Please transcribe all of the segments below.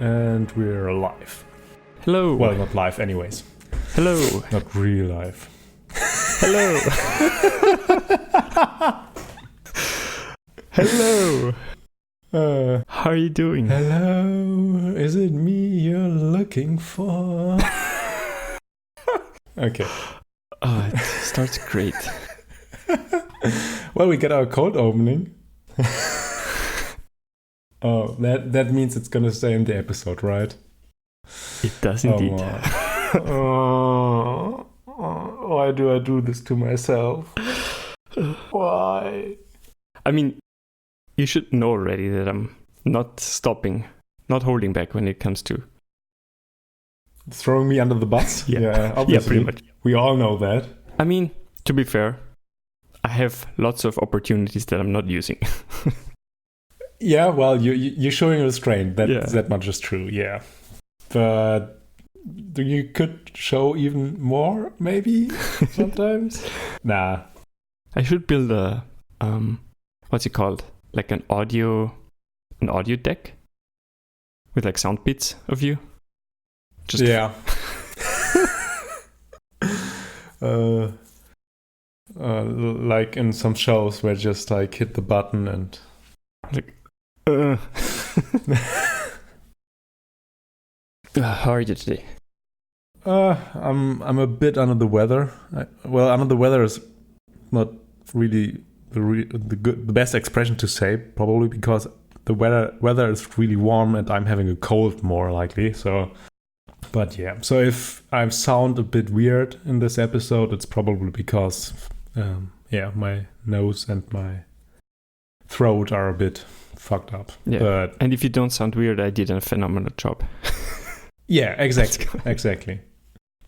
And we're live. Hello. Well, not live anyways. Hello. Not really live. Hello. Hello. How are you doing? Hello. Is it me you're looking for? Okay. Oh, it starts great. Well, we get our cold opening. Oh, that means it's gonna stay in the episode, right? It does indeed. Oh, why do I do this to myself? Why? I mean, you should know already that I'm not stopping, not holding back when it comes to Throwing me under the bus? Yeah. Obviously. Yeah, pretty much. We all know that. I mean, to be fair, I have lots of opportunities that I'm not using. Yeah, well, you're showing restraint. That much is true, yeah. But you could show even more, maybe, sometimes? Nah. I should build a, what's it called? Like an audio deck with like sound bits of you. Just yeah. Like in some shows where just like hit the button and like, how are you today? I'm a bit under the weather. Under the weather is not really the best expression to say, probably because the weather is really warm and I'm having a cold more likely. So, but yeah. So if I sound a bit weird in this episode, it's probably because my nose and my throat are a bit fucked up. Yeah. And if you don't sound weird, I did a phenomenal job. Yeah, exactly.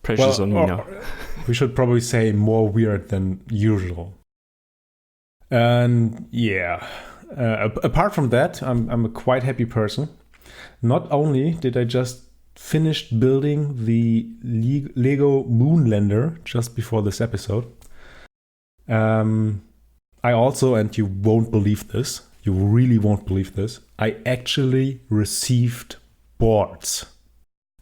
Pressure's on me now. We should probably say more weird than usual. And yeah, apart from that, I'm a quite happy person. Not only did I just finish building the Lego Moonlander just before this episode, I also, and you won't believe this, you really won't believe this, I actually received boards.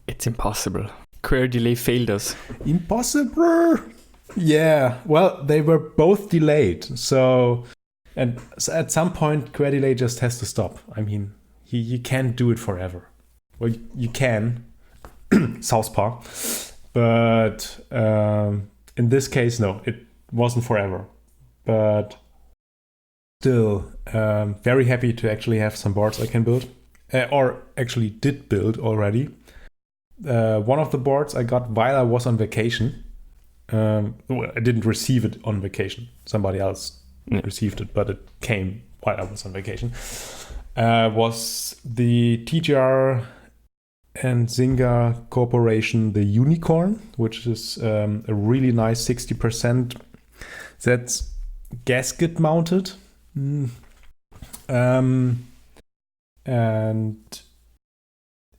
It's impossible. Kwer delay failed us. Impossible! Yeah, well, they were both delayed. So at some point, Kwer delay just has to stop. I mean, you can't do it forever. Well, you can, Southpaw, but in this case, no, it wasn't forever. But still, very happy to actually have some boards I can build, or actually did build already. One of the boards I got while I was on vacation. I didn't receive it on vacation. Somebody else received it, but it came while I was on vacation. Was the TGR and Zynga Corporation, the Unicorn, which is a really nice 60%. That's gasket mounted. And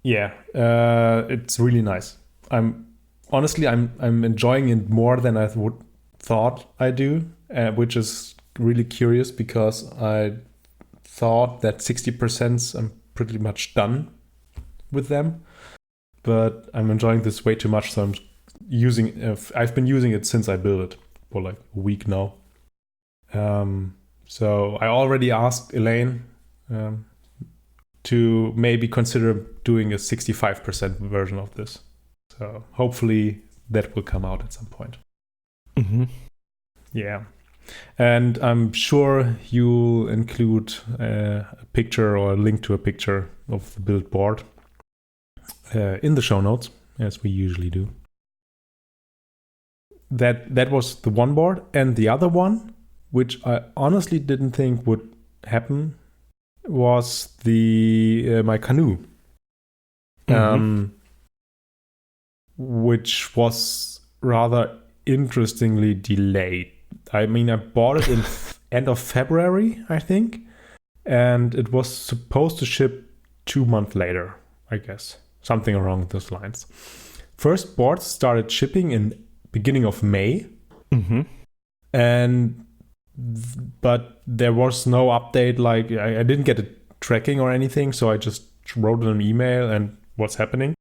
yeah, it's really nice. I'm enjoying it more than I thought I do, which is really curious because I thought that 60% I'm pretty much done with them, but I'm enjoying this way too much, so I've been using it since I built it for like a week now. So I already asked Elaine to maybe consider doing a 65% version of this. So hopefully that will come out at some point. Mm-hmm. Yeah. And I'm sure you'll include a picture or a link to a picture of the build board in the show notes, as we usually do. That was the one board. And the other one, which I honestly didn't think would happen, was my Canoe. Mm-hmm. Which was rather interestingly delayed. I mean, I bought it in end of February, I think, and it was supposed to ship 2 months later, I guess. Something along those lines. First boards started shipping in beginning of May. Mm-hmm. But there was no update. Like I didn't get a tracking or anything, so I just wrote an email and what's happening?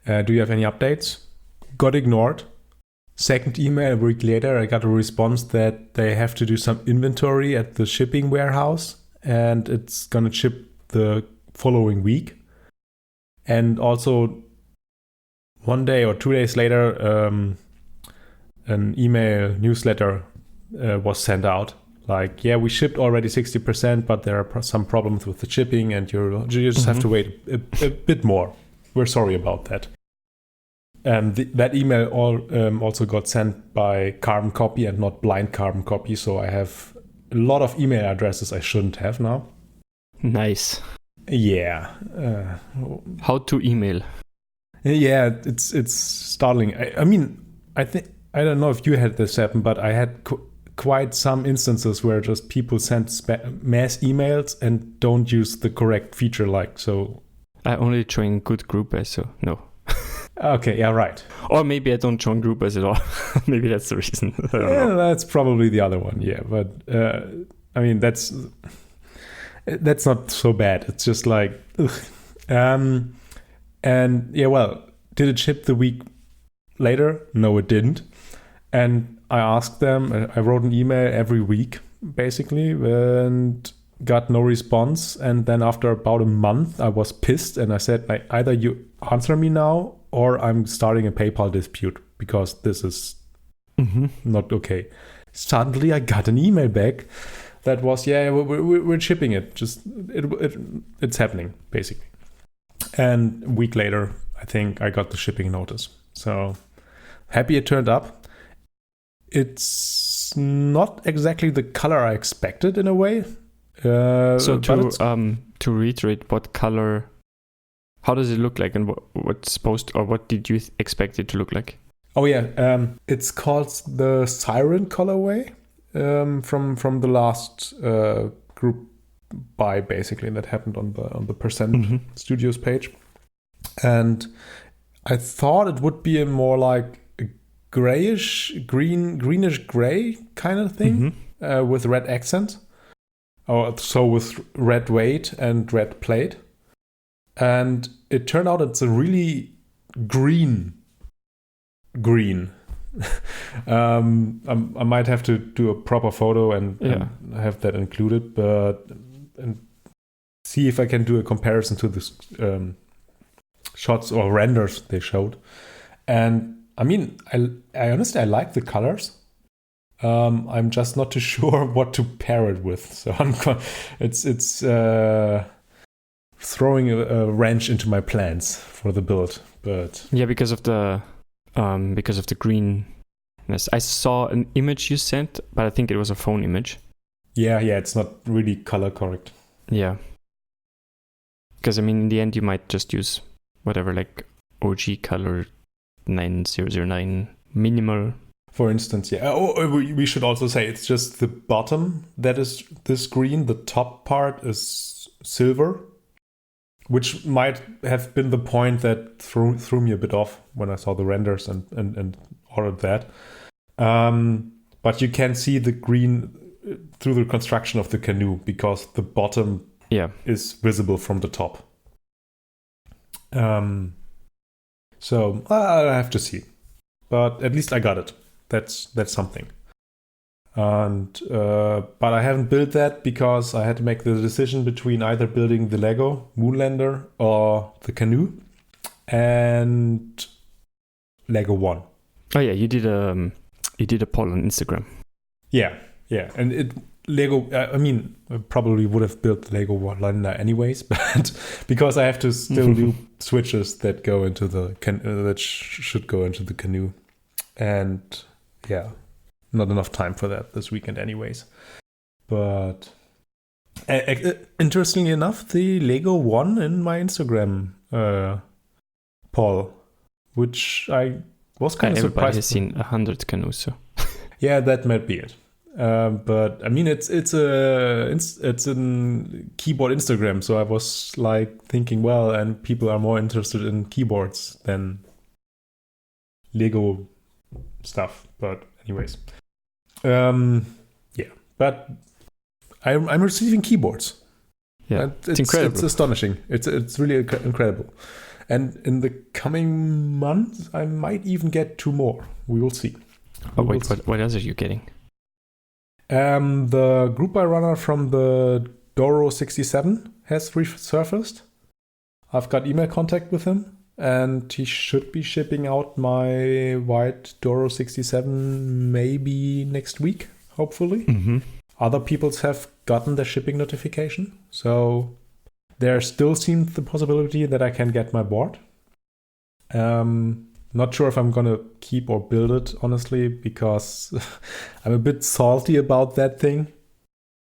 Do you have any updates? Got ignored. Second email a week later, I got a response that they have to do some inventory at the shipping warehouse and it's gonna ship the following week. And also 1 day or 2 days later, an email newsletter was sent out. Like, yeah, we shipped already 60%, but there are some problems with the shipping and you just have to wait a bit more. We're sorry about that. And that email also got sent by carbon copy and not blind carbon copy. So I have a lot of email addresses I shouldn't have now. Nice. Yeah. How to email? Yeah, it's startling. I mean, I don't know if you had this happen, but I had quite some instances where just people send mass emails and don't use the correct feature. Like, so I only join good groupers, so no. Okay, yeah, right. Or maybe I don't join groupers at all. Maybe that's the reason. Yeah, that's probably the other one. Yeah, but I mean that's not so bad. It's just like, ugh. And yeah, well, did it ship the week later? No, it didn't. And I asked them. I wrote an email every week, basically, and got no response. And then after about a month, I was pissed, and I said, like, either you answer me now, or I'm starting a PayPal dispute because this is not okay. Suddenly, I got an email back that was, yeah, we're shipping it. Just it's happening, basically. And a week later, I think I got the shipping notice. So happy it turned up. It's not exactly the color I expected in a way. So to reiterate, what color? How does it look like, and what's supposed, or what did you expect it to look like? Oh yeah, it's called the Siren colorway from the last group buy, basically, that happened on the Percent Studios page, and I thought it would be a more like a greenish gray kind of thing with red accent, or so with red weight and red plate. And it turned out it's a really green. I might have to do a proper photo and have that included, and see if I can do a comparison to the shots or renders they showed. And I mean, I honestly like the colors. I'm just not too sure what to pair it with. So it's throwing a wrench into my plans for the build. But yeah, because of the greenness. I saw an image you sent, but I think it was a phone image. Yeah, it's not really color correct. Yeah, because I mean, in the end, you might just use whatever, like OG color 9009 minimal. For instance, yeah. We should also say it's just the bottom that is this green. The top part is silver, which might have been the point that threw me a bit off when I saw the renders and ordered that. But you can see the green through the construction of the canoe because the bottom is visible from the top. So I have to see, but at least I got it. That's something. And but I haven't built that because I had to make the decision between either building the Lego Moonlander or the canoe, and Lego won. Oh yeah, you did a poll on Instagram. Yeah, and Lego. I mean, I probably would have built the Lego Moonlander anyways, but because I have to still do switches that go into the should go into the canoe, and yeah. Not enough time for that this weekend anyways. But interestingly enough, the Lego won in my Instagram poll, which I was kind of surprised. Everybody has seen 100 canoes, so. Yeah, that might be it. But I mean, it's in keyboard Instagram, so I was like thinking, well, and people are more interested in keyboards than Lego stuff. But anyways, yeah. But I'm receiving keyboards. Yeah, And it's incredible. It's astonishing. It's really incredible. And in the coming months, I might even get 2 more. We will see. Oh, wait, what else are you getting? The group buy runner from the Doro 67 has resurfaced. I've got email contact with him, and he should be shipping out my white Doro 67 maybe next week, hopefully. Mm-hmm. Other peoples have gotten the shipping notification, so there still seems the possibility that I can get my board. Not sure if I'm gonna keep or build it, honestly, because I'm a bit salty about that thing,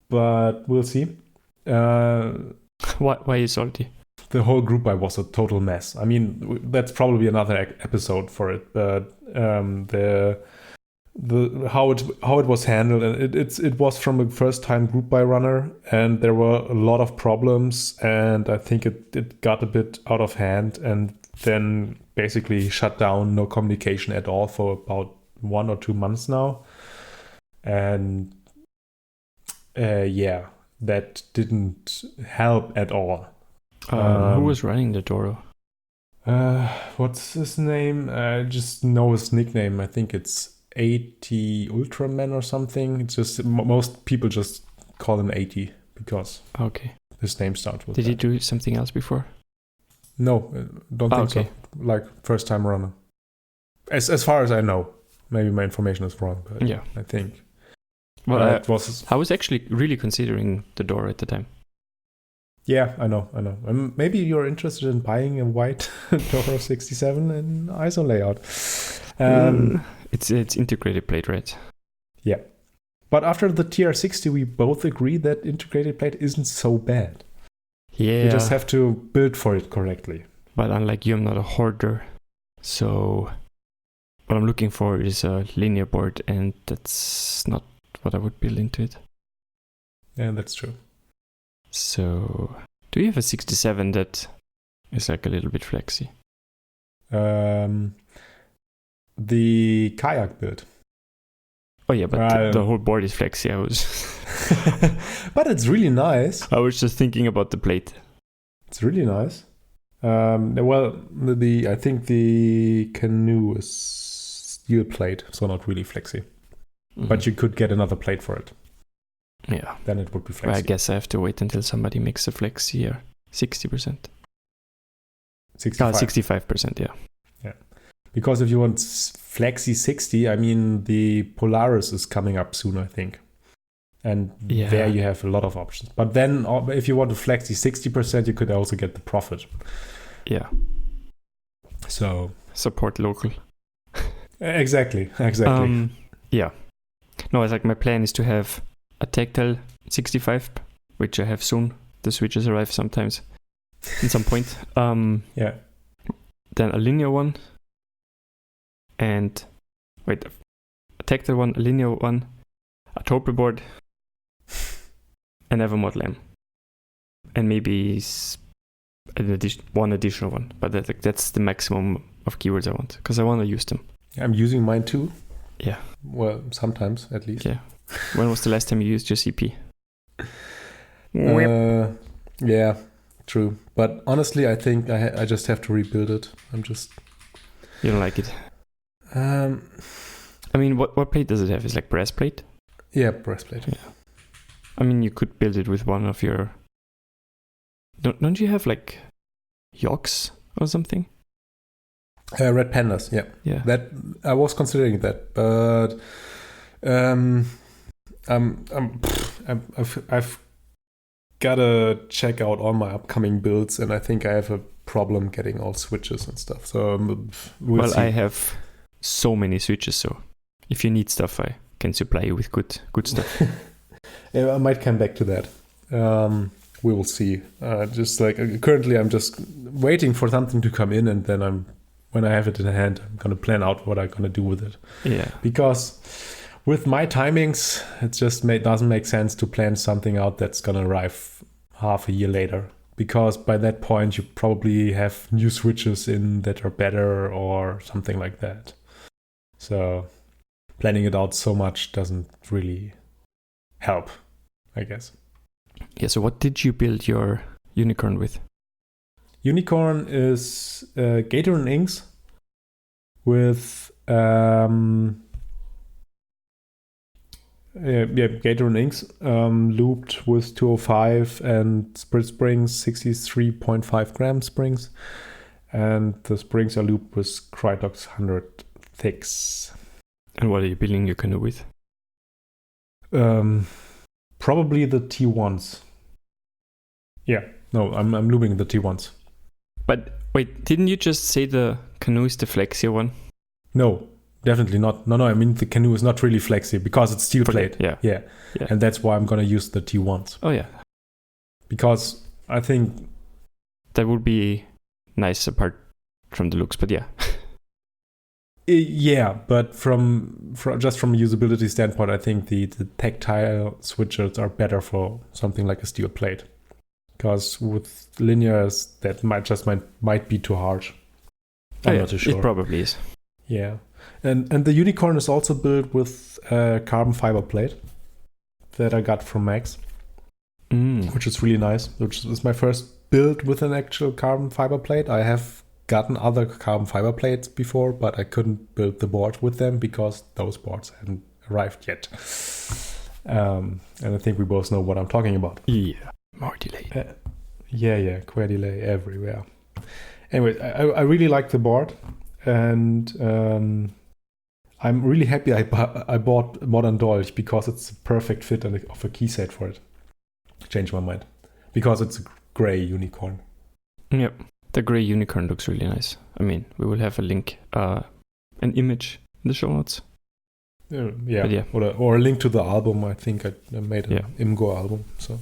but we'll see. Why are you salty? The whole group buy was a total mess. I mean, that's probably another episode for it, but the how it was handled, and it was from a first time group buy runner, and there were a lot of problems, and I think it got a bit out of hand, and then basically shut down, no communication at all for about 1 or 2 months now. And that didn't help at all. Who was running the Doro? What's his name? I just know his nickname. I think it's a.k.a. Ultraman or something. It's just most people just call him 80 because his name starts with Did that. he do something else before? No, don't think so. Like first time runner. As far as I know. Maybe my information is wrong, but yeah, I think. Well, I was actually really considering the Doro at the time. Yeah, I know. Maybe you're interested in buying a white Doro 67 in ISO layout. It's integrated plate, right? Yeah. But after the TR60, we both agree that integrated plate isn't so bad. Yeah. You just have to build for it correctly. But unlike you, I'm not a hoarder. So what I'm looking for is a linear board, and that's not what I would build into it. Yeah, that's true. So, do you have a 67 that is like a little bit flexy? The kayak build. Oh yeah, but the whole board is flexy. But it's really nice. I was just thinking about the plate. It's really nice. Well, I think the Canoe is steel plate, so not really flexy. Mm-hmm. But you could get another plate for it. Yeah. Then it would be flexy. Well, I guess I have to wait until somebody makes a flexi or 60%. 65%, yeah. Yeah. Because if you want flexi 60, I mean, the Polaris is coming up soon, I think. And there you have a lot of options. But then if you want to flexi 60%, you could also get the Profit. Yeah. So support local. Exactly. Yeah. No, it's like my plan is to have a tactile 65, which I have soon. The switches arrive sometimes at some point. Yeah. Then a linear one. And a tactile one, a linear one, a Tope board, and have a Model M. And maybe one additional one. But that's the maximum of keywords I want, because I want to use them. I'm using mine too. Yeah. Well, sometimes at least. Yeah. When was the last time you used your CP? Yeah, true. But honestly, I think I just have to rebuild it. You don't like it? I mean, what plate does it have? It's like brass plate? Yeah, brass plate. Yeah. I mean, you could build it with one of your... Don't you have like Yoks or something? Red Pandas, yeah. Yeah. That I was considering that, but I've gotta check out all my upcoming builds, and I think I have a problem getting all switches and stuff. So we'll see. I have so many switches, so if you need stuff, I can supply you with good stuff. Yeah, I might come back to that. We will see. Just like currently, I'm just waiting for something to come in, and then when I have it in hand, I'm gonna plan out what I'm gonna do with it. Yeah. Because with my timings, it just doesn't make sense to plan something out that's gonna arrive half a year later. Because by that point, you probably have new switches in that are better or something like that. So planning it out so much doesn't really help, I guess. Yeah, so what did you build your unicorn with? Unicorn is Gator and Inks with Gator and Inks looped with 205 and split springs, 63.5 gram springs, and the springs are looped with Krytox 100 thicks. And what are you building your canoe with? Probably the T1s. Yeah, no, I'm looping the T1s. But wait, didn't you just say the canoe is the flexier one? No, definitely not. No, I mean the canoe is not really flexi because it's steel plate. Yeah. And that's why I'm gonna use the T1s. Oh yeah. Because I think that would be nice apart from the looks, but yeah. Yeah, but from just from a usability standpoint, I think the tactile switchers are better for something like a steel plate. Because with linears, that might be too harsh. I'm not too sure. It probably is. Yeah, and the unicorn is also built with a carbon fiber plate that I got from Max, which is really nice. Which is my first build with an actual carbon fiber plate. I have gotten other carbon fiber plates before, but I couldn't build the board with them because those boards hadn't arrived yet. And I think we both know what I'm talking about. Yeah. More delay. Yeah, Kwer delay everywhere. Anyway, I really like the board, and I'm really happy I bought Modern Dolch because it's a perfect fit of a key set for it. Changed my mind because it's a gray unicorn. Yep, the gray unicorn looks really nice. I mean, we will have a link, an image in the show notes. Yeah. Or a link to the album. I think I made an Imgo album, so.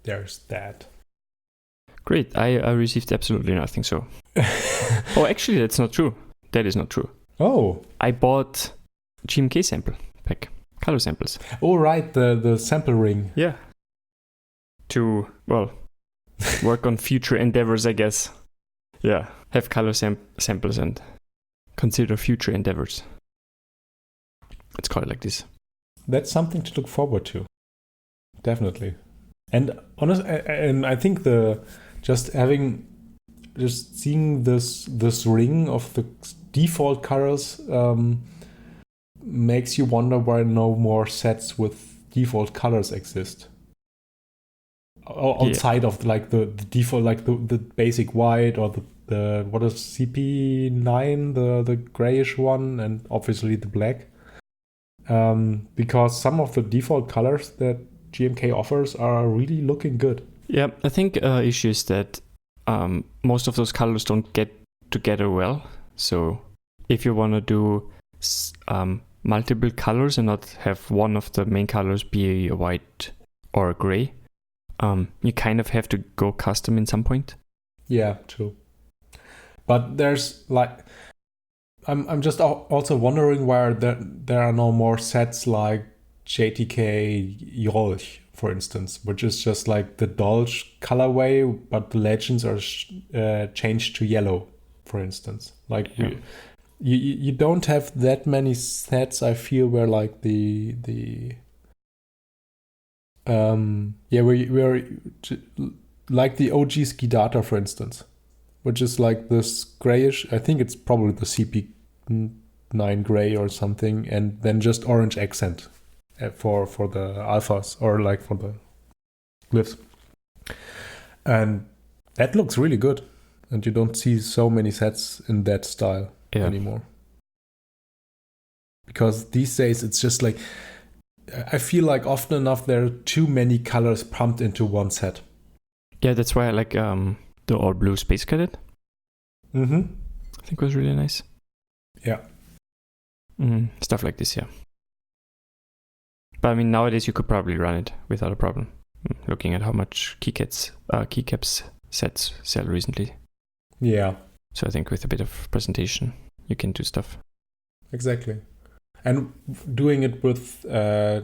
There's that. Great. I received absolutely nothing, so. Oh, actually, that's not true. That is not true. Oh. I bought GMK sample pack, color samples. Oh, right. The sample ring. Yeah. To, well, work on future endeavors, I guess. Yeah. Have color samples and consider future endeavors. Let's call it like this. That's something to look forward to. Definitely. And honestly, and I think just seeing this ring of the default colors makes you wonder why no more sets with default colors exist outside of like the default, like the basic white or the what is CP9, the grayish one, and obviously the black. Because some of the default colors that GMK offers are really looking good. Yeah, I think issue is that most of those colors don't get together well. So if you want to do multiple colors and not have one of the main colors be a white or a gray, you kind of have to go custom in some point. Yeah, true. But there's like, I'm just also wondering why there are no more sets like JTK Yolch, for instance, which is just like the Dolch colorway, but the legends are changed to yellow, for instance. Like you don't have that many sets, I feel, where like where like the OG Skidata, for instance, which is like this grayish. I think it's probably the CP9 gray or something, and then just orange accent for the alphas or like for the glyphs, and that looks really good. And you don't see so many sets in that style anymore, because these days it's just like, I feel like often enough there are too many colors pumped into one set. Yeah, that's why I like the all blue Space Cadet. I think was really nice. Yeah. Stuff like this, yeah. But I mean, nowadays you could probably run it without a problem. Looking at how much Keycaps sets sell recently. Yeah. So I think with a bit of presentation, you can do stuff. Exactly. And doing it with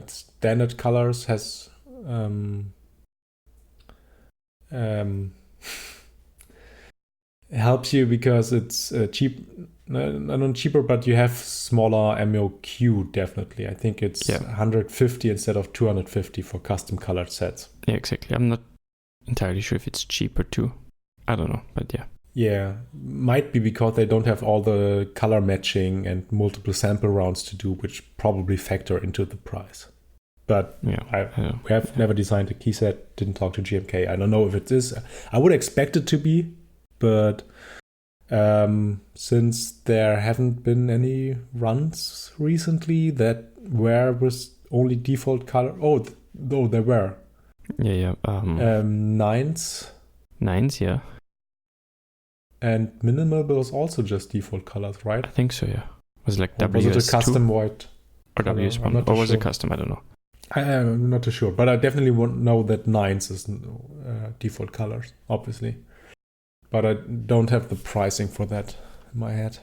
standard colors has helps you because it's cheap. not cheaper, but you have smaller MOQ definitely. I think it's 150 instead of 250 for custom colored sets. Yeah, exactly. I'm not entirely sure if it's cheaper too. I don't know, but yeah. Yeah, might be because they don't have all the color matching and multiple sample rounds to do, which probably factor into the price. But we have never designed a key set, didn't talk to GMK. I don't know if it is. I would expect it to be, but since there haven't been any runs recently that were with only default color. Oh, though there were. Yeah. Nines. Nines, yeah. And minimal was also just default colors, right? I think so, yeah. Was it like WS2? Was it a custom white? Or WS1? Or was it custom? I don't know. I'm not too sure. But I definitely won't know that nines is default colors, obviously. But I don't have the pricing for that in my head.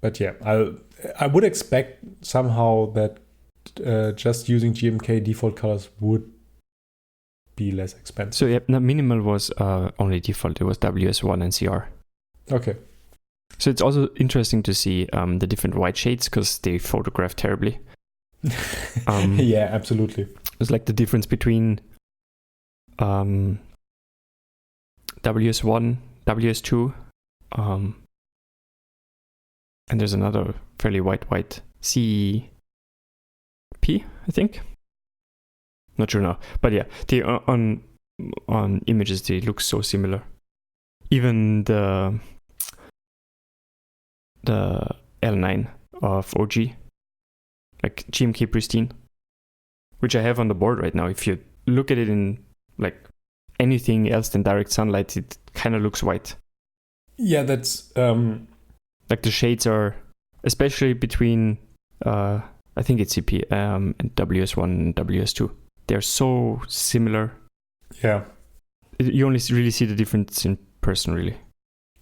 But yeah, I would expect somehow that just using GMK default colors would be less expensive. So yeah, minimal was only default. It was WS1 and CR. Okay. So it's also interesting to see the different white shades because they photograph terribly. Yeah, absolutely. It's like the difference between WS1, WS2, and there's another fairly white CP, I think. Not sure now, but yeah, they on images they look so similar. Even the L9 of OG, like GMK Pristine, which I have on the board right now. If you look at it in like anything else than direct sunlight, it kind of looks white. Yeah, that's like the shades are, especially between I think it's CP and WS1 and WS2. They're so similar. Yeah. You only really see the difference in person, really.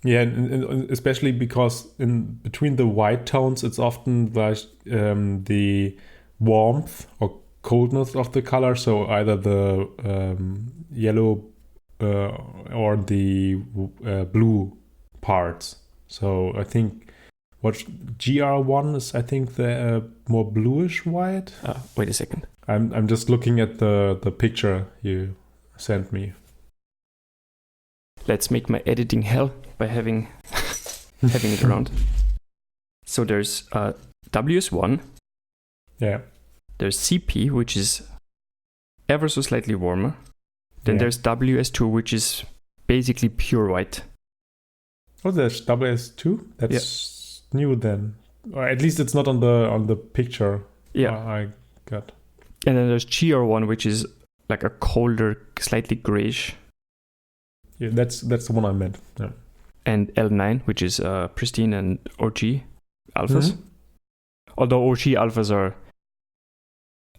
Yeah, and especially because in between the white tones, it's often like the warmth or coldness of the color. So either the yellow or the blue parts. So I think what GR1 is, I think the more bluish white. Wait a second. I'm just looking at the picture you sent me. Let's make my editing hell by having it around. So there's WS1. Yeah. There's CP, which is ever so slightly warmer. Then there's WS2, which is basically pure white. Oh, there's WS2? That's new then. Or at least it's not on the picture. Yeah. I got. And then there's GR1, which is like a colder, slightly grayish. Yeah, that's the one I meant. Yeah. And L9, which is Pristine and OG alphas. Mm-hmm. Although OG alphas are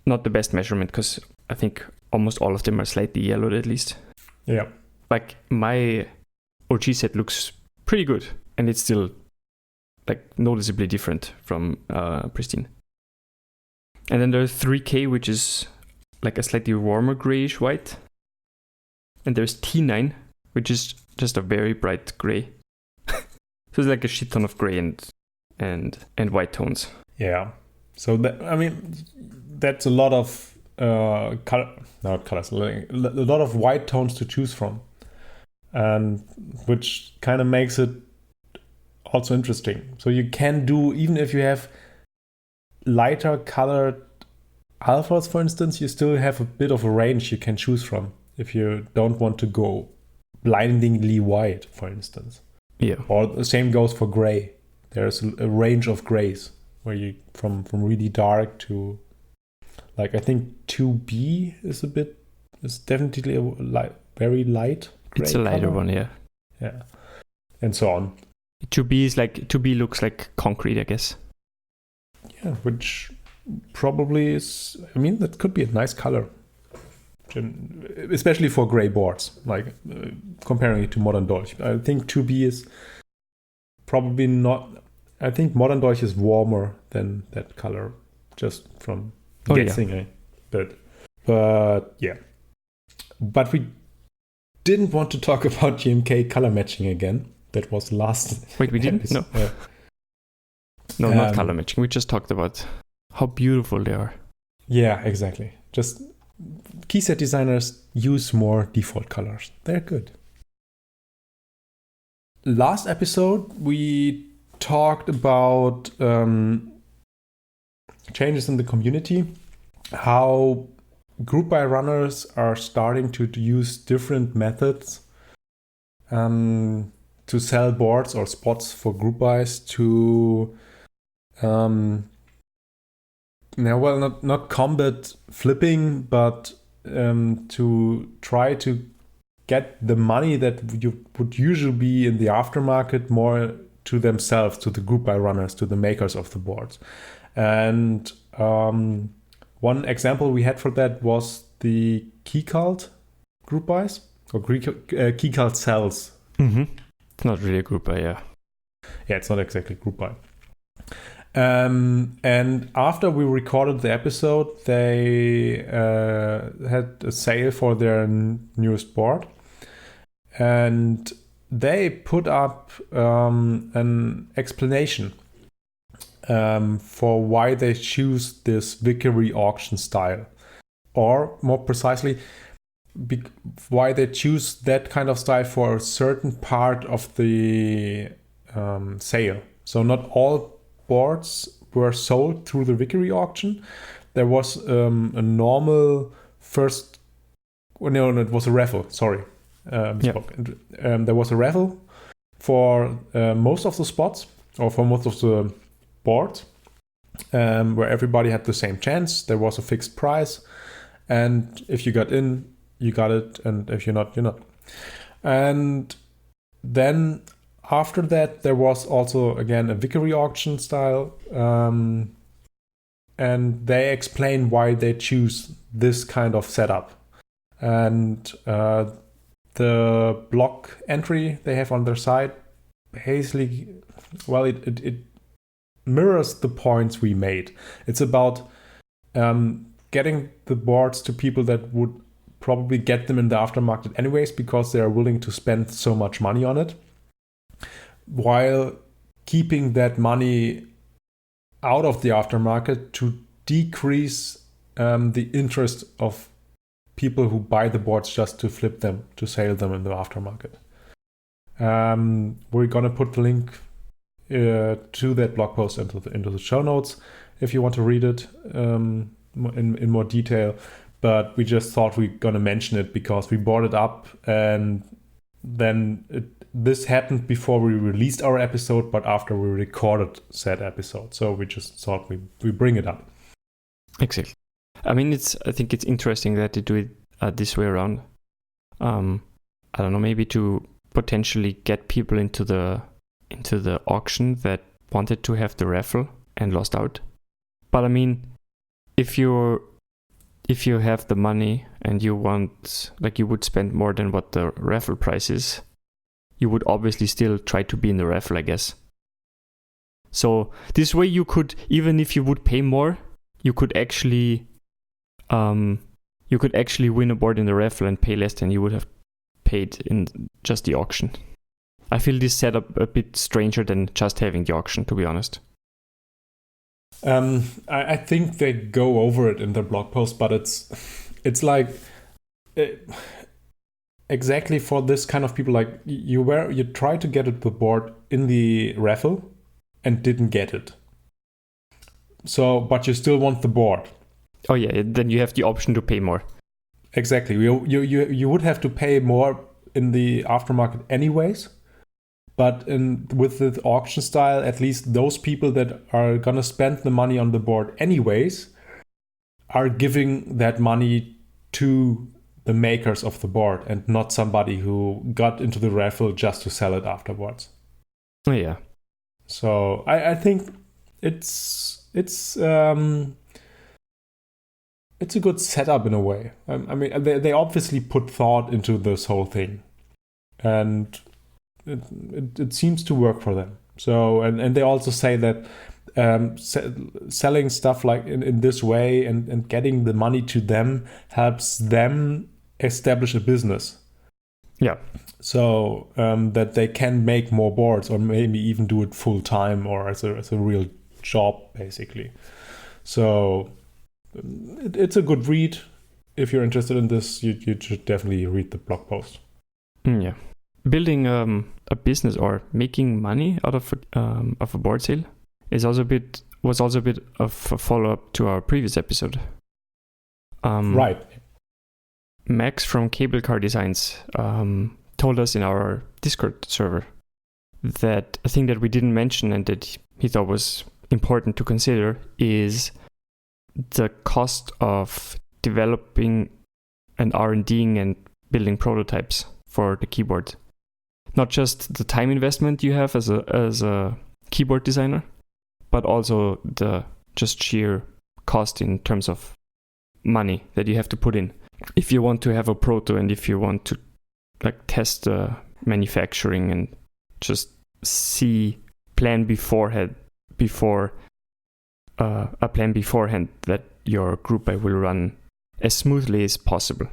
not the best measurement because I think almost all of them are slightly yellowed at least. Yeah. Like my OG set looks pretty good and it's still like noticeably different from Pristine. And then there's 3K, which is like a slightly warmer grayish white. And there's T9, which is just a very bright gray. So it's like a shit ton of gray and white tones. Yeah. So that's a lot of colors, a lot of white tones to choose from, and which kind of makes it also interesting. So you can do, even if you have lighter colored alphas, for instance, you still have a bit of a range you can choose from if you don't want to go blindingly white, for instance. Yeah. Or the same goes for gray. There's a range of grays where you from really dark to like, I think 2B is definitely a very light gray. It's a lighter color. one, yeah. Yeah. And so on. 2B looks like concrete, I guess. Yeah, which probably is, that could be a nice color. Especially for gray boards, like comparing it to Modern Dolch. I think 2B is probably not. I think Modern Dolch is warmer than that color, just from guessing. Yeah. But yeah. But we didn't want to talk about GMK color matching again. That was last. Wait, we didn't? No. No, not color matching. We just talked about how beautiful they are. Yeah, exactly. Just key set designers use more default colors. They're good. Last episode, we talked about changes in the community, how group buy runners are starting to use different methods to sell boards or spots for group buys to not combat flipping, but to try to get the money that you would usually be in the aftermarket more to themselves, to the group buy runners, to the makers of the boards. And one example we had for that was the Keycult group buys, or Keycult sells. Mm-hmm. It's not really a group buy, yeah. Yeah, it's not exactly group buy. And after we recorded the episode, they had a sale for their newest board. And they put up an explanation for why they choose this Vickery auction style. Or more precisely, why they choose that kind of style for a certain part of the sale. So not all boards were sold through the Vickery auction. There was a normal first... No, it was a raffle, sorry. There was a raffle for most of the spots, or for most of the boards, where everybody had the same chance. There was a fixed price, and if you got in, you got it, and if you're not, you're not. And then after that, there was also, again, a Vickery auction style, and they explain why they choose this kind of setup. And the block entry they have on their site basically, well, it mirrors the points we made. It's about getting the boards to people that would probably get them in the aftermarket anyways, because they are willing to spend so much money on it, while keeping that money out of the aftermarket to decrease the interest of people who buy the boards just to flip them, to sell them in the aftermarket. We're gonna put the link to that blog post into the show notes if you want to read it in more detail. But we just thought we're gonna mention it because we brought it up, and then this happened before we released our episode, but after we recorded said episode. So we just thought we bring it up. Exactly. I mean, I think it's interesting that they do it this way around. I don't know, maybe to potentially get people into the auction that wanted to have the raffle and lost out. But I mean, if you have the money and you want, like, you would spend more than what the raffle price is, you would obviously still try to be in the raffle, I guess. So this way you could, even if you would pay more, you could actually win a board in the raffle and pay less than you would have paid in just the auction. I feel this setup a bit stranger than just having the auction, to be honest. I think they go over it in their blog post, but it's like exactly for this kind of people, like you try to get the board in the raffle and didn't get it. So, but you still want the board. Oh yeah, then you have the option to pay more. Exactly. You would have to pay more in the aftermarket anyways. But with the auction style, at least those people that are gonna spend the money on the board anyways are giving that money to the makers of the board and not somebody who got into the raffle just to sell it afterwards. Oh yeah. So I think it's a good setup in a way. I mean, they obviously put thought into this whole thing, and it seems to work for them. So and they also say that selling stuff like in this way and getting the money to them helps them establish a business. Yeah. So that they can make more boards or maybe even do it full time or as a real job, basically. So it's a good read. If you're interested in this, you should definitely read the blog post. Yeah. Building a business or making money out of a board sale was also a bit of a follow-up to our previous episode. Right. Max from Cable Car Designs told us in our Discord server that a thing that we didn't mention and that he thought was important to consider is the cost of developing and R&Ding and building prototypes for the keyboard. Not just the time investment you have as a keyboard designer, but also the just sheer cost in terms of money that you have to put in. If you want to have a proto and if you want to test the manufacturing and just plan beforehand that your group buy will run as smoothly as possible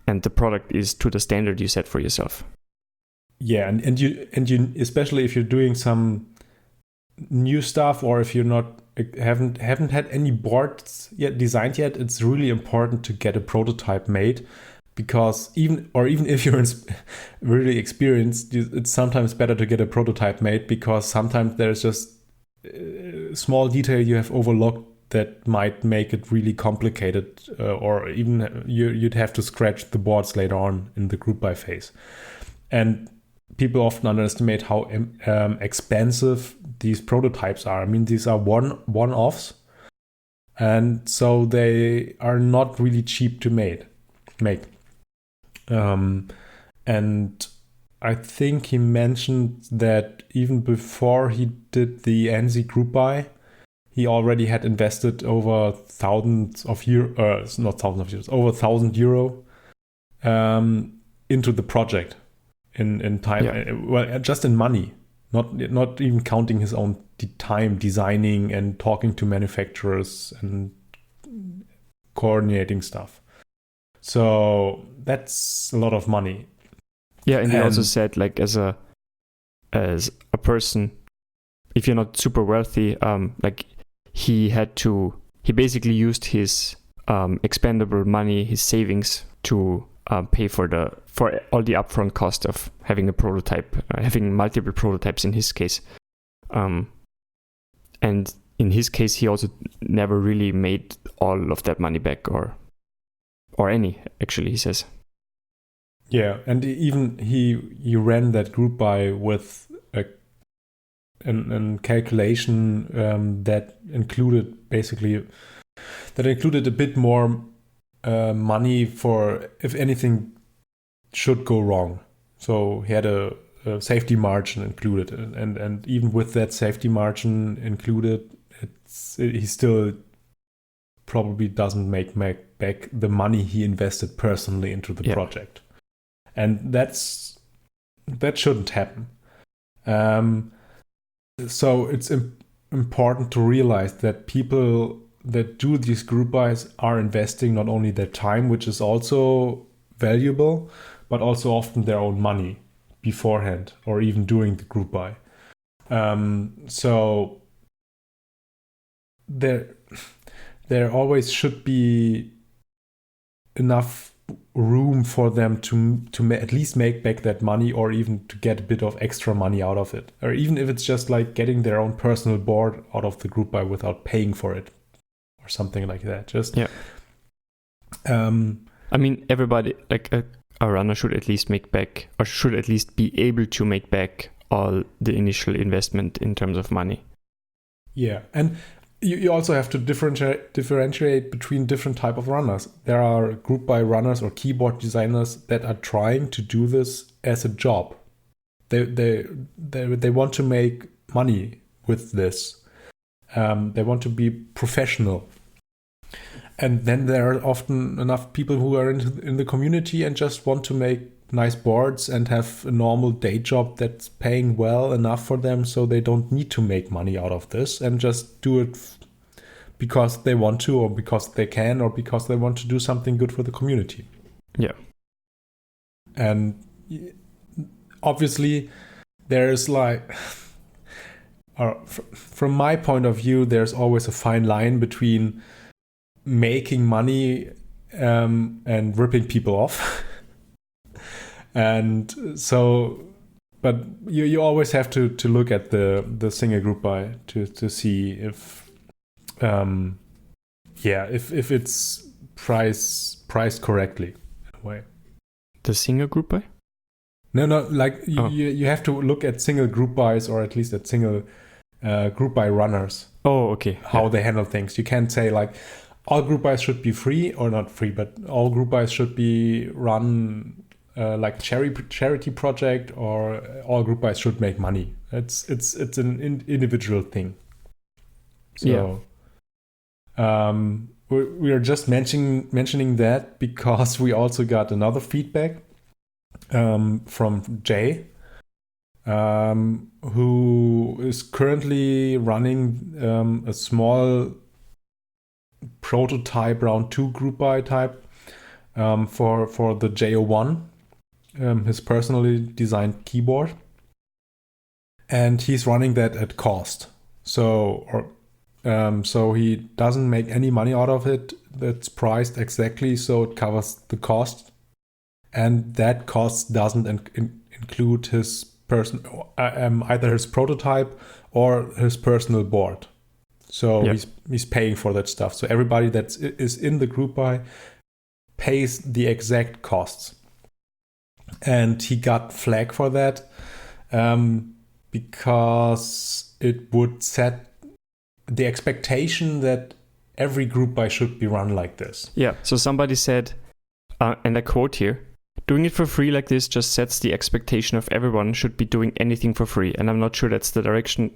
and the product is to the standard you set for yourself. Yeah, and you especially if you're doing some new stuff or if you're haven't had any boards designed yet, it's really important to get a prototype made, because even if you're really experienced, it's sometimes better to get a prototype made, because sometimes there's just a small detail you have overlooked that might make it really complicated, or even you'd have to scratch the boards later on in the group buy phase. And people often underestimate how expensive these prototypes are. I mean, these are one-offs, and so they are not really cheap to make. And I think he mentioned that even before he did the NZ group buy, he already had invested over €1,000 into the project in time. Yeah. Well, just in money, not even counting his own time designing and talking to manufacturers and coordinating stuff. So that's a lot of money. Yeah, and he also said, as a person, if you're not super wealthy, he basically used his expendable money, his savings, to pay for all the upfront cost of having a prototype, having multiple prototypes in his case. And in his case, he also never really made all of that money back, or any, actually, he says. Yeah, and even he ran that group buy with a calculation that included a bit more money for if anything should go wrong. So he had a safety margin included, and even with that safety margin included, he still probably doesn't make back the money he invested personally into the project. And that shouldn't happen. So it's important to realize that people that do these group buys are investing not only their time, which is also valuable, but also often their own money beforehand or even during the group buy. So there always should be enough room for them to at least make back that money, or even to get a bit of extra money out of it, or even if it's just like getting their own personal board out of the group buy without paying for it or something like that. I mean, everybody, a runner should at least make back, or should at least be able to make back all the initial investment in terms of money. Yeah, and you also have to differentiate between different type of runners. There are group buy runners or keyboard designers that are trying to do this as a job. They want to make money with this. They want to be professional. And then there are often enough people who are in the community and just want to make nice boards and have a normal day job that's paying well enough for them, so they don't need to make money out of this and just do it because they want to, or because they can, or because they want to do something good for the community. Yeah. And obviously there's like, from my point of view, there's always a fine line between making money and ripping people off. And so, but you always have to look at the single group buy to see if if it's priced correctly in a way. The single group buy? No, like you have to look at single group buys, or at least at single group buy runners. Oh, okay. How they handle things. You can't say like all group buys should be free, or not free, but all group buys should be run like charity project, or all group buys should make money. It's an individual thing. So we are just mentioning that because we also got another feedback from Jay, who is currently running a small prototype round 2 group buy type for the JO1, his personally designed keyboard, and he's running that at cost. So he doesn't make any money out of it. That's priced exactly so it covers the cost, and that cost doesn't include his either his prototype or his personal board. So he's paying for that stuff. So everybody that is in the group buy pays the exact costs. And he got flag for that because it would set the expectation that every group buy should be run like this. Yeah, so somebody said, and I quote here, "Doing it for free like this just sets the expectation of everyone should be doing anything for free. And I'm not sure that's the direction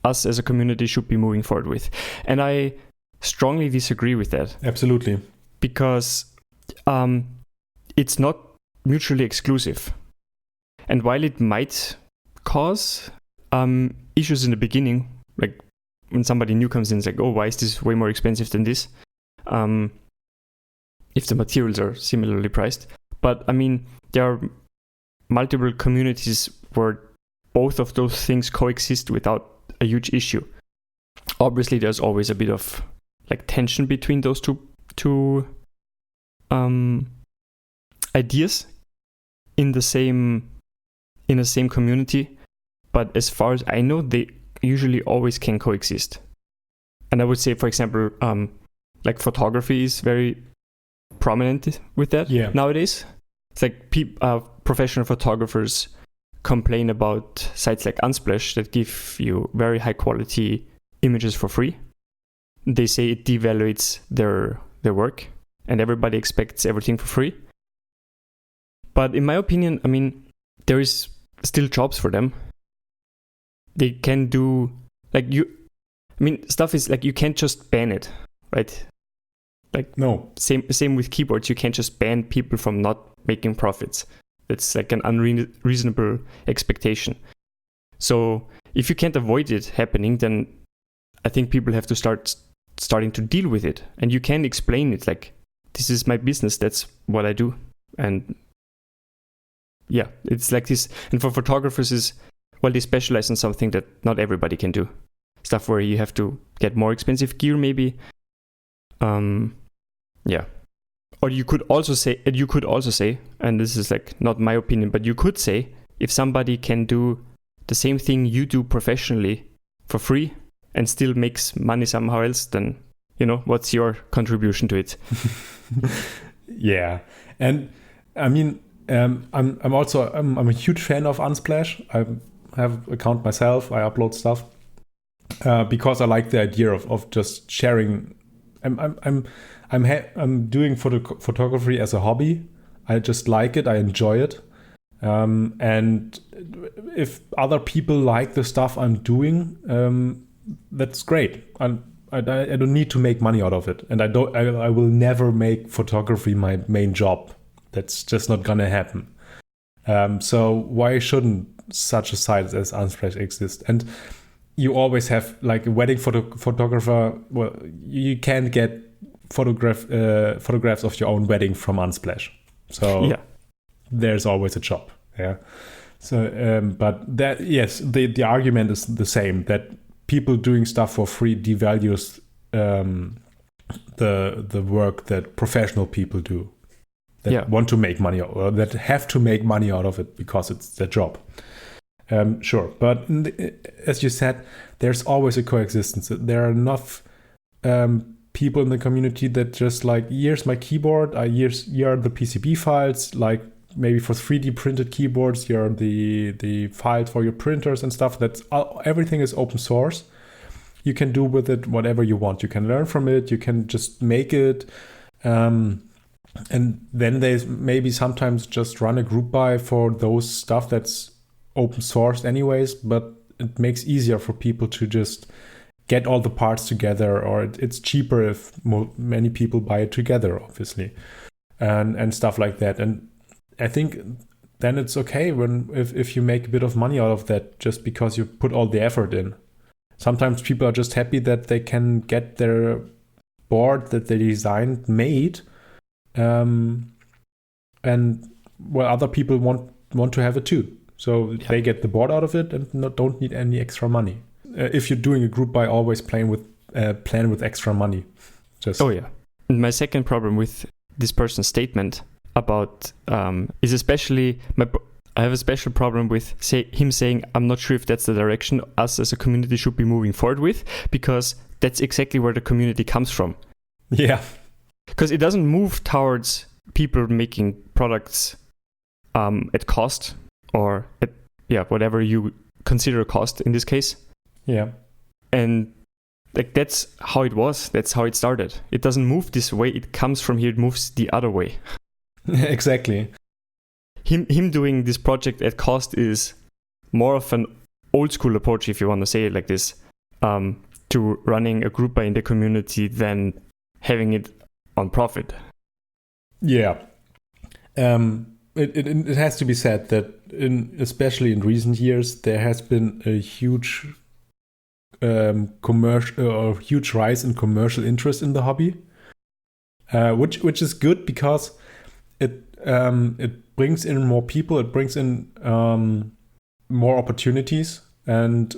us as a community should be moving forward with." And I strongly disagree with that. Absolutely. Because it's not mutually exclusive. And while it might cause issues in the beginning, like when somebody new comes in, it's like, oh, why is this way more expensive than this? If the materials are similarly priced. But I mean, there are multiple communities where both of those things coexist without a huge issue. Obviously, there's always a bit of like tension between those two ideas in the same community. But as far as I know, they usually always can coexist. And I would say, for example, like photography is very prominent with that nowadays. It's like professional photographers complain about sites like Unsplash that give you very high quality images for free. They say it devaluates their work and everybody expects everything for free. But in my opinion, I mean, there is still jobs for them. They can do stuff is like you can't just ban it, right? Like no. Same with keyboards. You can't just ban people from not making profits. It's like an unreasonable expectation. So if you can't avoid it happening, then I think people have to starting to deal with it. And you can explain it like, this is my business. That's what I do. And yeah, it's like this. And for photographers they specialize in something that not everybody can do. Stuff where you have to get more expensive gear maybe. Or you could also say, and this is like not my opinion, but you could say, if somebody can do the same thing you do professionally for free and still makes money somehow else, then, what's your contribution to it? Yeah. And I mean, I'm a huge fan of Unsplash. I have an account myself. I upload stuff because I like the idea of just sharing. I'm doing photography as a hobby. I just like it. I enjoy it. And if other people like the stuff I'm doing, that's great. I don't need to make money out of it, and I will never make photography my main job. That's just not gonna happen. So why shouldn't such a site as Unsplash exist? And you always have like a wedding photographer. Well, you can't get photographs of your own wedding from Unsplash. So there's always a job. Yeah. So, but that, yes, the argument is the same, that people doing stuff for free devalues the work that professional people do, that want to make money, or that have to make money out of it because it's their job. Sure, but as you said, there's always a coexistence. There are enough people in the community that just like, here's my keyboard, here are the PCB files, like maybe for 3D printed keyboards, here are the files for your printers and stuff. That's everything is open source. You can do with it whatever you want. You can learn from it. You can just make it. And then there's maybe sometimes just run a group buy for those stuff that's open source anyways, but it makes easier for people to just get all the parts together, or it's cheaper if many people buy it together, obviously, and stuff like that. And I think then it's okay if you make a bit of money out of that just because you put all the effort in. Sometimes people are just happy that they can get their board that they designed made, and well, other people want to have it too. So they get the board out of it and don't need any extra money. If you're doing a group buy, always plan with extra money. And my second problem with this person's statement about is especially I have a special problem with him saying, I'm not sure if that's the direction us as a community should be moving forward with, because that's exactly where the community comes from. Yeah. Because it doesn't move towards people making products at cost, or at whatever you consider a cost in this case. Yeah. And like that's how it was. That's how it started. It doesn't move this way. It comes from here. It moves the other way. Exactly. Him doing this project at cost is more of an old school approach, if you want to say it like this, to running a group buy in the community than having it on profit. Yeah. It has to be said that especially in recent years, there has been a huge huge rise in commercial interest in the hobby, which is good because it brings in more people, it brings in more opportunities, and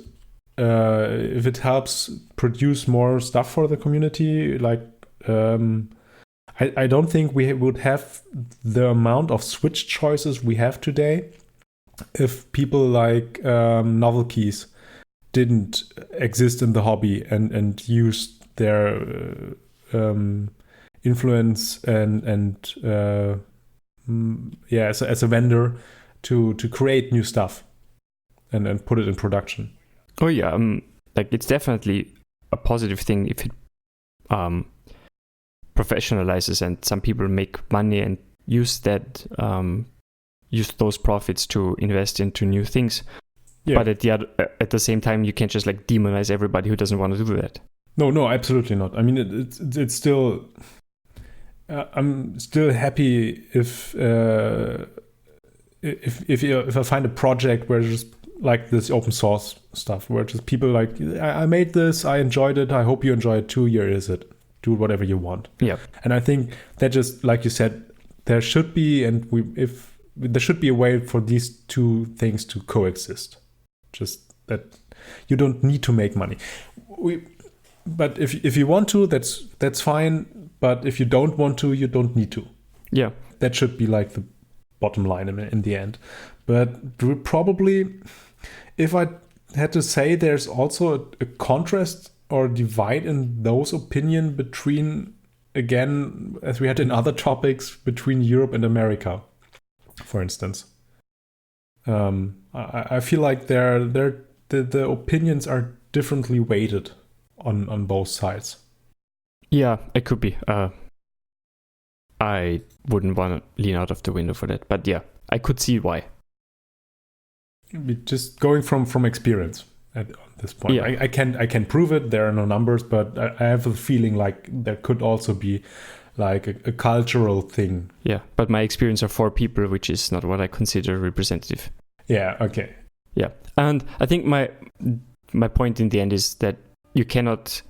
if it helps produce more stuff for the community, like I don't think we would have the amount of Switch choices we have today if people like Novel Keys didn't exist in the hobby and used their influence and as a vendor to create new stuff and put it in production. Oh yeah, like it's definitely a positive thing if it professionalizes and some people make money and use those profits to invest into new things. Yeah. But at the same time, you can't just like demonize everybody who doesn't want to do that. No, absolutely not. I mean, it's still. I'm still happy if I find a project where just like this open source stuff, where just people like, I made this, I enjoyed it, I hope you enjoy it too. Here is it. Do whatever you want. Yeah. And I think that, just like you said, there should be, there should be a way for these two things to coexist. Just that you don't need to make money. But if you want to, that's fine. But if you don't want to, you don't need to. Yeah. That should be like the bottom line in the end. But probably, if I had to say, there's also a contrast or divide in those opinion between, again, as we had in other topics, between Europe and America, for instance. I feel like the opinions are differently weighted on both sides. Yeah, it could be. I wouldn't want to lean out of the window for that, but yeah, I could see why. Just going from experience at this point. Yeah. I can prove it. There are no numbers, but I have a feeling like there could also be like a cultural thing. Yeah, but my experience are 4 people, which is not what I consider representative. Yeah, okay. Yeah, and I think my point in the end is that you cannot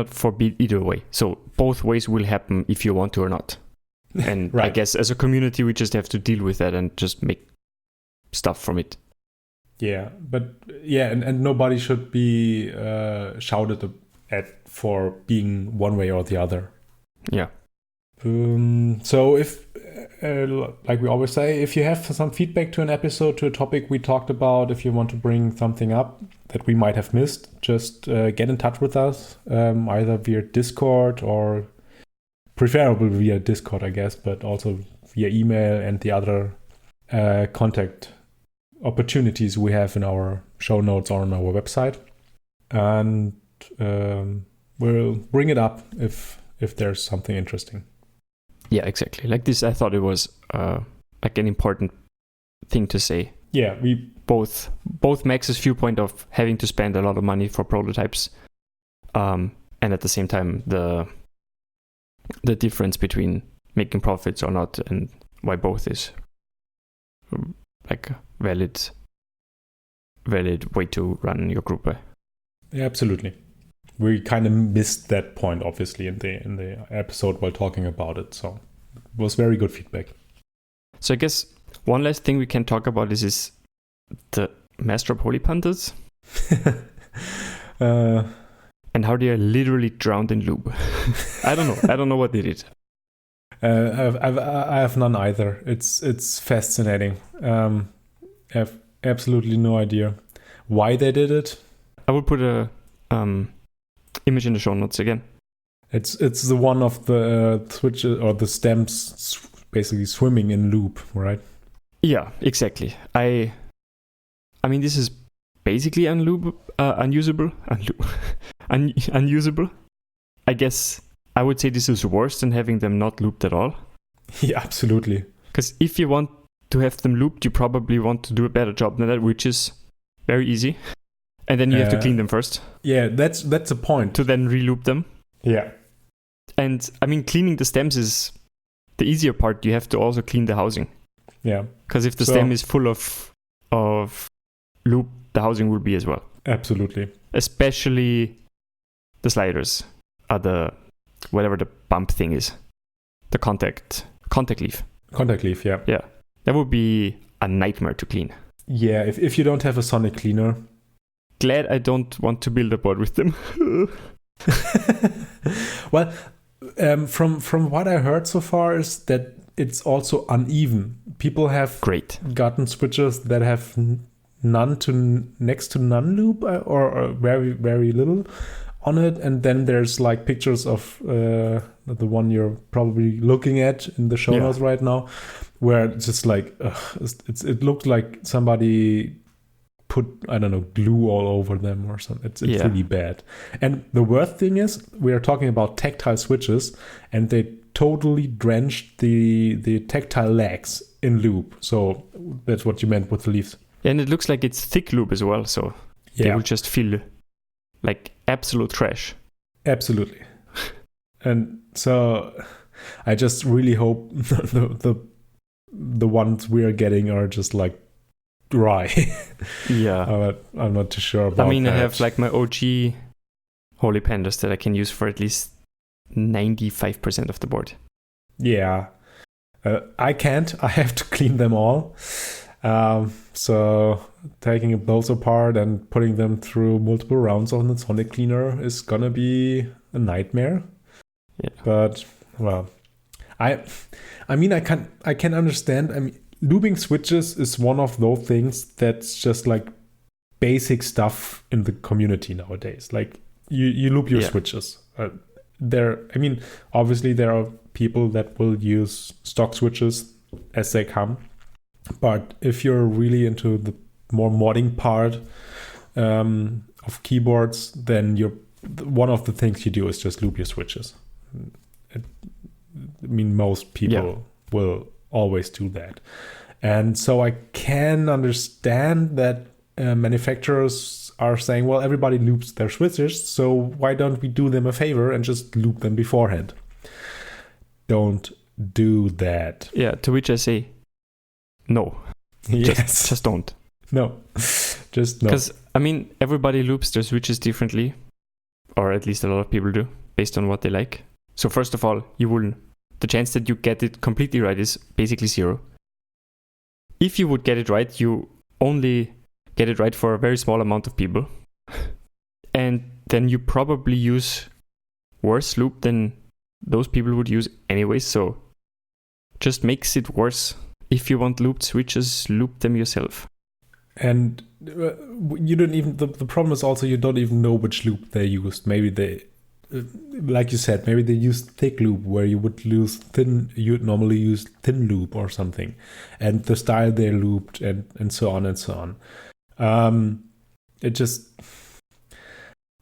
forbid either way. So both ways will happen if you want to or not. And Right. I guess as a community, we just have to deal with that and just make stuff from it. Yeah, but and nobody should be shouted at for being one way or the other. Yeah. So if, like we always say, if you have some feedback to an episode, to a topic we talked about, if you want to bring something up that we might have missed, just get in touch with us, either via Discord or preferably via Discord, I guess, but also via email and the other contact opportunities we have in our show notes or on our website. And we'll bring it up if there's something interesting. Yeah, exactly. Like this, I thought it was like an important thing to say. Yeah, we both Max's viewpoint of having to spend a lot of money for prototypes, and at the same time the difference between making profits or not, and why both is like a valid way to run your group by. Yeah, absolutely. We kind of missed that point, obviously, in the episode while talking about it. So it was very good feedback. So I guess one last thing we can talk about is the Master of Holy Pandas and how they are literally drowned in lube. I don't know what they did. I have none either. It's fascinating. I have absolutely no idea why they did it. I will put a image in the show notes again. It's the one of the switches or the stems basically swimming in lube, right? Yeah, exactly. I mean, this is basically unusable. Unusable. I guess I would say this is worse than having them not looped at all. Yeah, absolutely. Because if you want to have them looped, you probably want to do a better job than that, which is very easy. And then you have to clean them first. Yeah, that's the point. To then re-loop them. Yeah. And I mean, cleaning the stems is the easier part. You have to also clean the housing. Yeah. Because if the stem is full of loop, the housing will be as well. Absolutely. Especially the sliders, whatever the bump thing is, the contact leaf. Contact leaf, yeah. Yeah, that would be a nightmare to clean. Yeah, if you don't have a sonic cleaner. Glad I don't want to build a board with them. Well, from what I heard so far is that it's also uneven. People have gotten switches that have none to next to none loop or very, very little on it, and then there's like pictures of the one you're probably looking at in the show notes right now, where it's just like it looked like somebody put, I don't know, glue all over them or something. It's really bad. And the worst thing is we are talking about tactile switches, and they totally drenched the tactile legs in lube. So that's what you meant with the leaves. Yeah, and it looks like it's thick lube as well, so they will just feel like absolute trash. Absolutely. And so I just really hope the ones we are getting are just like dry. Yeah. I'm not too sure about that. I mean, I have like my OG Holy Pandas that I can use for at least 95% of the board. Yeah. I can't. I have to clean them all. So taking those apart and putting them through multiple rounds on the sonic cleaner is gonna be a nightmare. Yeah. But well, I mean I can understand. I mean, lubing switches is one of those things that's just like basic stuff in the community nowadays. Like you loop your switches. Obviously there are people that will use stock switches as they come. But if you're really into the more modding part of keyboards, then one of the things you do is just loop your switches. Most people will always do that. And so I can understand that manufacturers are saying, well, everybody loops their switches, so why don't we do them a favor and just loop them beforehand? Don't do that. Yeah, to which I say, no. Yes. Just don't. No. Just no. Because, I mean, everybody loops their switches differently, or at least a lot of people do, based on what they like. So first of all, you will the chance that you get it completely right is basically 0. If you would get it right, you only get it right for a very small amount of people. And then you probably use worse lube than those people would use anyway. So just makes it worse. If you want looped switches, loop them yourself. And you don't even, the problem is also you don't even know which lube they used. Maybe they, like you said, maybe they used thick lube where you would use thin, you'd normally use thin lube or something. And the style they looped and so on and so on. It just,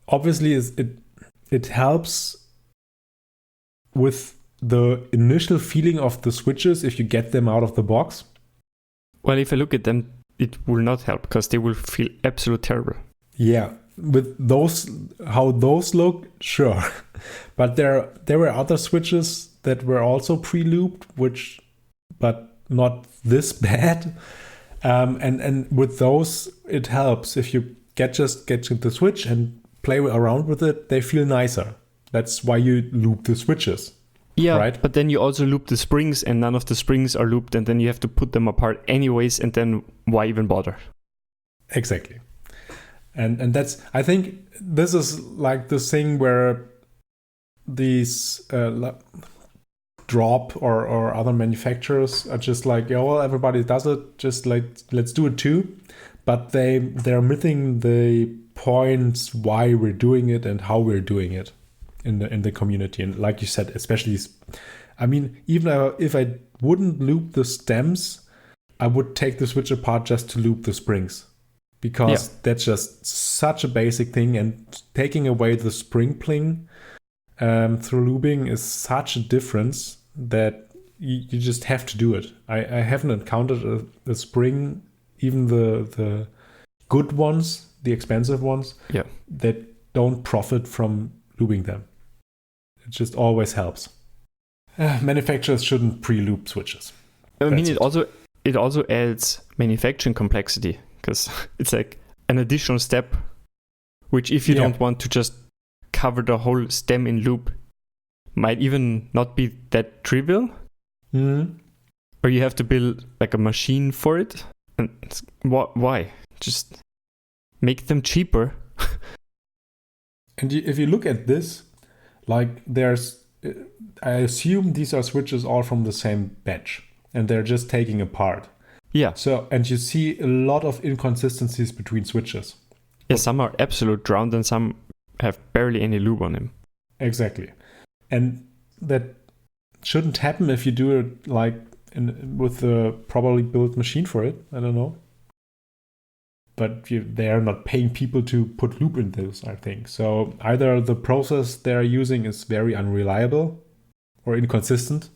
obviously it helps with the initial feeling of the switches if you get them out of the box. Well, if I look at them, it will not help because they will feel absolutely terrible. Yeah, with those, how those look, sure. But there were other switches that were also pre-looped, but not this bad. And with those, it helps. If you get the switch and play around with it, they feel nicer. That's why you loop the switches. Yeah, right? But then you also loop the springs and none of the springs are looped and then you have to put them apart anyways and then why even bother? Exactly. And that's, I think this is like the thing where these drop or other manufacturers are just like, yeah, well, everybody does it, just like, let's do it too. But they're missing the points why we're doing it and how we're doing it in the community. And like you said, especially, I mean, even if I wouldn't loop the stems, I would take the switch apart just to loop the springs, because that's just such a basic thing. And taking away the spring pling through looping is such a difference that you just have to do it. I haven't encountered a spring, even the good ones, the expensive ones, that don't profit from looping them. It just always helps. Manufacturers shouldn't pre-loop switches. I mean, it also adds manufacturing complexity because it's like an additional step, which if you don't want to just cover the whole stem in loop, might even not be that trivial. Mm-hmm. Or you have to build like a machine for it. And why? Just make them cheaper. And if you look at this, like I assume these are switches all from the same batch and they're just taking apart. Yeah. So, and you see a lot of inconsistencies between switches. Yeah, some are absolute drowned and some have barely any lube on them. Exactly. And that shouldn't happen if you do it like with a properly built machine for it. I don't know. But they are not paying people to put lube in those, I think. So either the process they're using is very unreliable or inconsistent.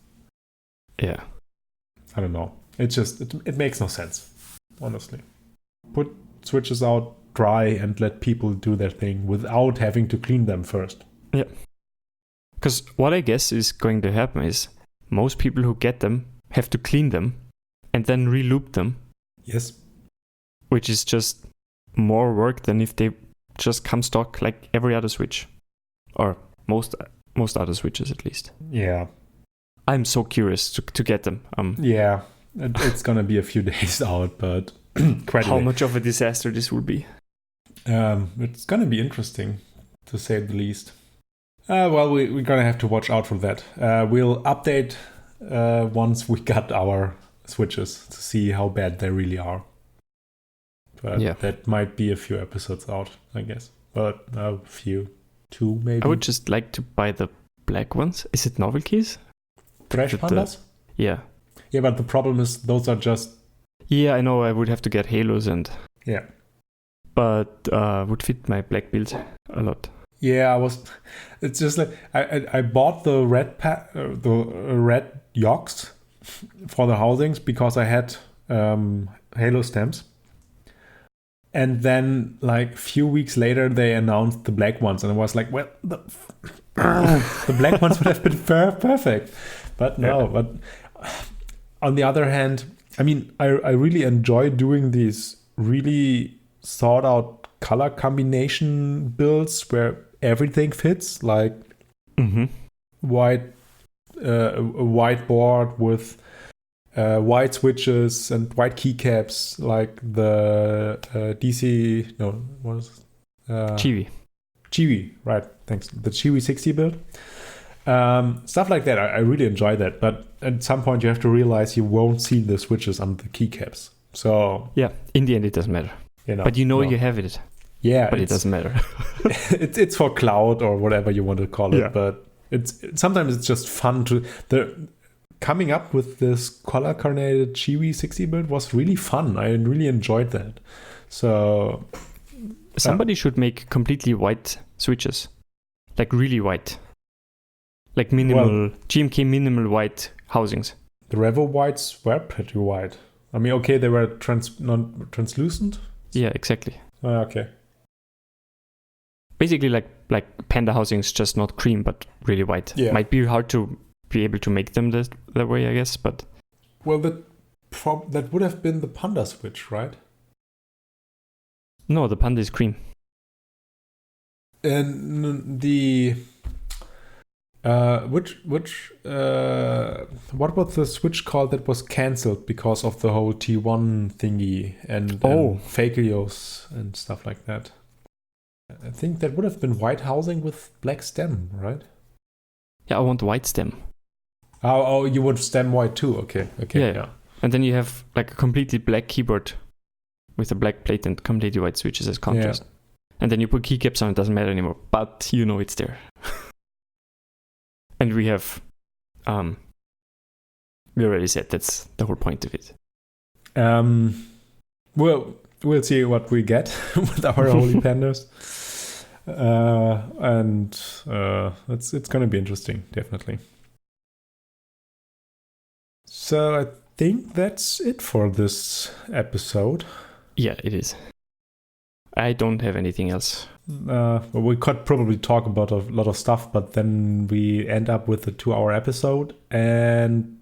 Yeah. I don't know. It makes no sense, honestly. Put switches out dry and let people do their thing without having to clean them first. Yeah. Because what I guess is going to happen is most people who get them have to clean them and then re-loop them. Yes. Which is just more work than if they just come stock like every other switch. Or most other switches at least. Yeah. I'm so curious to get them. Yeah. It's going to be a few days out, but how much of a disaster this will be. It's going to be interesting, to say the least. Well, we're going to have to watch out for that. We'll update once we got our switches to see how bad they really are. But that might be a few episodes out, I guess. But a few. 2 maybe. I would just like to buy the black ones. Is it novelties? Trash pandas? Yeah. Yeah, but the problem is those are just... Yeah, I know. I would have to get halos and... Yeah. But would fit my black build a lot. Yeah, it's just like... I bought the red yokes for the housings because I had halo stems. And then, like, a few weeks later, they announced the black ones. And I was like, well, the black ones would have been perfect. But no. Yeah. But on the other hand, I mean, I really enjoy doing these really thought out color combination builds where everything fits. Like white a white board with white switches and white keycaps, like the DC. No, what is it? Chiwi, right? Thanks. The Chiwi 60 build. Stuff like that. I really enjoy that. But at some point, you have to realize you won't see the switches on the keycaps. So yeah, in the end, it doesn't matter. But you have it. Yeah, but it doesn't matter. it's for cloud or whatever you want to call it. Yeah. But sometimes it's just fun to coming up with this color coordinated Chiwi 60 build was really fun. I really enjoyed that. So somebody should make completely white switches, like really white, like minimal GMK minimal white housings. The Revo whites were pretty white. I mean, okay, they were non-translucent. Yeah, exactly. Okay. Basically, like Panda housings, just not cream, but really white. Yeah. Might be hard to be able to make them that way, I guess. But that would have been the Panda switch, right? No, the Panda is cream. And the what was the switch called that was cancelled because of the whole T1 thingy and Fakelios and stuff like that? I think that would have been white housing with black stem, right? Yeah, I want white stem. Oh, you want stem white too? Okay. Yeah. And then you have like a completely black keyboard with a black plate and completely white switches as contrast. Yeah. And then you put keycaps on, it doesn't matter anymore. But you know it's there. And we have, we already said that's the whole point of it. Well, we'll see what we get with our holy pandas. And it's going to be interesting, definitely. So I think that's it for this episode. Yeah, it is. I don't have anything else. Well, we could probably talk about a lot of stuff, but then we end up with a 2-hour episode and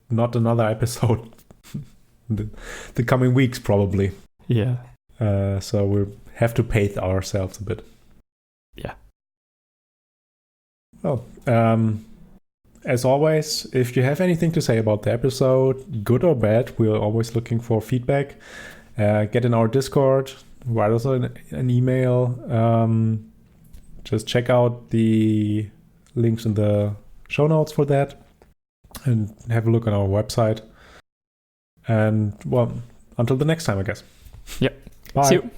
not another episode the coming weeks, probably. Yeah. So we have to pace ourselves a bit. Yeah. Well, as always, if you have anything to say about the episode, good or bad, we're always looking for feedback. Get in our Discord, write us an email. Just check out the links in the show notes for that and have a look on our website. And, well, until the next time, I guess. Yep. Bye. See you.